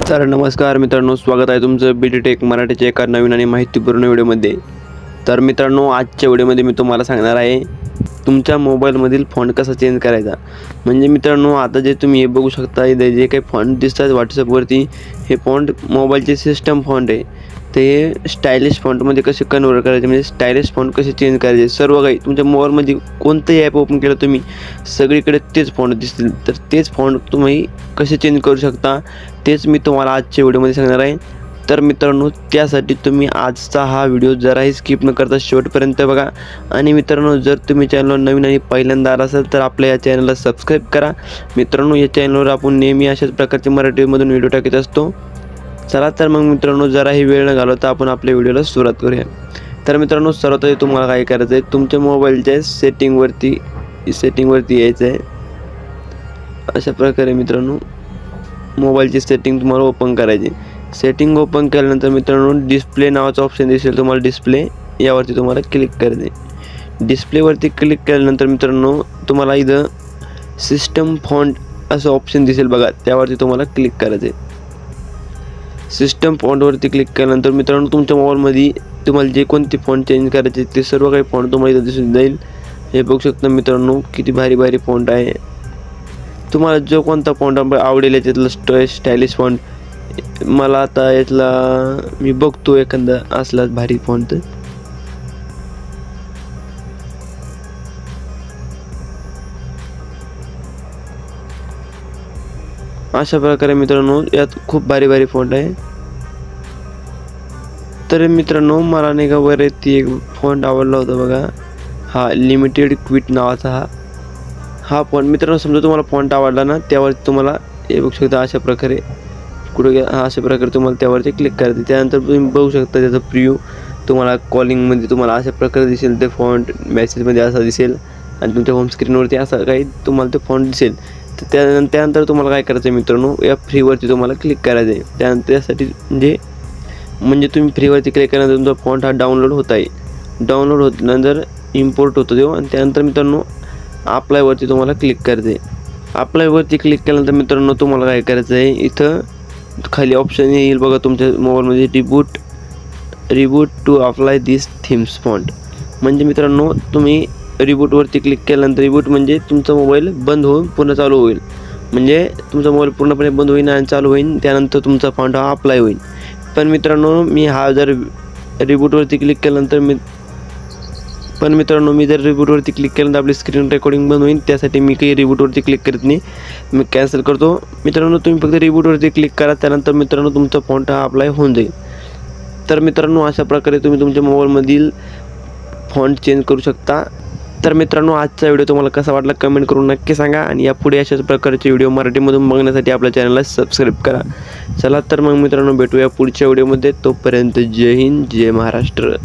तर नमस्कार मित्रांनो, स्वागत आहे तुमचं BD टेक मराठीच्या एका नवीन आणि माहितीपूर्ण व्हिडिओमध्ये। तर मित्रांनो, आजच्या व्हिडिओमध्ये मी तुम्हाला सांगणार आहे तुमच्या मोबाईलमधील फॉन्ट कसा चेंज करायचा। म्हणजे मित्रांनो, आता जे तुम्ही हे बघू शकता, इथे जे काही फॉन्ट दिसतात WhatsAppवरती, हे फॉन्ट मोबाईलचे सिस्टम फॉन्ट आहे। ते स्टायलिश फॉन्टमध्ये कसे कन्वर्ट करायचे, म्हणजे स्टायलिश फॉन्ट कसे चेंज करायचे, सर्व काही तुमच्या मोबाईलमध्ये कोणतेही ॲप ओपन केलं तुम्ही, सगळीकडे तेच फॉन्ट दिसतील। तर तेच फॉन्ट तुम्ही कसे चेंज करू शकता तेच मी तुम्हाला आजच्या व्हिडिओमध्ये सांगणार आहे। तर मित्रांनो, त्यासाठी तुम्ही आजचा हा व्हिडिओ जराही स्किप न करता शेवटपर्यंत बघा। आणि मित्रांनो, जर तुम्ही चॅनलवर नवीन आणि पहिल्यांदा आला असाल तर आपल्या या चॅनलला सबस्क्राईब करा। मित्रांनो, या चॅनलवर आपण नेहमी अशाच प्रकारचे मराठीमधून व्हिडिओ टाकत असतो। चला तर मग मित्रांनो, जराही वेळ न घालवता आपण आपल्या व्हिडिओला सुरुवात करूया। तर मित्रांनो, सर्वात आधी तुम्हाला काय करायचं आहे, तुमच्या मोबाईलच्या सेटिंगवरती यायचं आहे। अशा प्रकारे मित्रांनो, मोबाईलची सेटिंग तुम्हाला ओपन करायची। सेटिंग ओपन केल्यानंतर मित्रांनो, डिस्प्ले नावाचा ऑप्शन दिसेल तुम्हाला, डिस्प्ले यावरती तुम्हाला क्लिक करायचे। डिस्प्लेवरती क्लिक केल्यानंतर मित्रांनो, तुम्हाला इथं सिस्टम फॉन्ट असं ऑप्शन दिसेल बघा, त्यावरती तुम्हाला क्लिक करायचे। सिस्टम फॉन्टवरती क्लिक केल्यानंतर मित्रांनो, तुमच्या मोबाईलमध्ये तुम्हाला जे कोणते फॉन्ट चेंज करायचे ते सर्व काही फॉन्ट तुम्हाला इथं दिसून जाईल। हे बघू शकता मित्रांनो, किती भारी भारी फॉन्ट आहे। तुम्हाला जो कोणता फॉन्ट आवडेल याच्यातला स्टायलिश फॉन्ट, मला आता यातला मी बघतो एखादा असला भारी फॉन्ट। अशा प्रकारे मित्रांनो, यात खूप भारी भारी फॉन्ट आहे। तर मित्रांनो, मला नाही का वरती एक फॉन्ट आवडला होता बघा, हा लिमिटेड क्विट नावाचा हा फॉन्ट। मित्रांनो, समजा तुम्हाला फॉन्ट आवडला ना, त्यावरती तुम्हाला हे बघू शकता अशा प्रकारे अशा प्रकारे तुम्हाला त्यावरती क्लिक करायचं। त्यानंतर तुम्ही बघू शकता त्याचा प्रिव्ह्यू तुम्हाला कॉलिंगमध्ये तुम्हाला अशा प्रकारे दिसेल, ते फॉन्ट मेसेजमध्ये असा दिसेल आणि तुमच्या होम स्क्रीनवरती असं काही तुम्हाला ते फॉन्ट दिसेल। तर त्यानंतर तुम्हाला काय करायचं आहे मित्रांनो, या फ्रीवरती तुम्हाला क्लिक करायचं आहे। त्यानंतर त्यासाठी म्हणजे तुम्ही फ्रीवरती क्लिक केल्यानंतर तुमचा फॉन्ट हा डाउनलोड होत आहे। डाउनलोड होल्यानंतर इम्पोर्ट होतो तो, आणि त्यानंतर मित्रांनो अप्लायवरती तुम्हाला क्लिक करायचं आहे। अप्लायवरती क्लिक केल्यानंतर मित्रांनो, तुम्हाला काय करायचं आहे, इथं खाली ऑप्शन येईल बघा तुमच्या मोबाईलमध्ये, reboot to apply this themes font. म्हणजे मित्रांनो, तुम्ही रिबूटवरती क्लिक केल्यानंतर, रिबूट म्हणजे तुमचा मोबाईल बंद होऊन पुन्हा चालू होईल, म्हणजे तुमचा मोबाईल पूर्णपणे बंद होईल आणि चालू होईल, त्यानंतर तुमचा फॉन्ट हा अप्लाय होईल। पण मित्रांनो, मी जर रिबूटवरती क्लिक केल्यानंतर मी जर रिबूटवरती क्लिक केल्यानंतर आपली स्क्रीन रेकॉर्डिंग बंद होईल, त्यासाठी मी काही रिबूटवरती क्लिक करत नाही, मी कॅन्सल करतो। मित्रांनो, तुम्ही फक्त रिबूटवरती क्लिक करा, त्यानंतर मित्रांनो तुमचा फॉन्ट हा अप्लाय होऊन जाईल। तर मित्रांनो, अशा प्रकारे तुम्ही तुमच्या मोबाईलमधील फॉन्ट चेंज करू शकता। तर मित्रांनो, आजचा व्हिडिओ तुम्हाला कसा वाटला कमेंट करून नक्की सांगा, आणि यापुढे अशाच प्रकारचे व्हिडिओ मराठीमधून बघण्यासाठी आपल्या चॅनलला सबस्क्राईब करा। चला तर मग मित्रांनो, भेटूया पुढच्या व्हिडिओमध्ये। तोपर्यंत जय हिंद, जय महाराष्ट्र।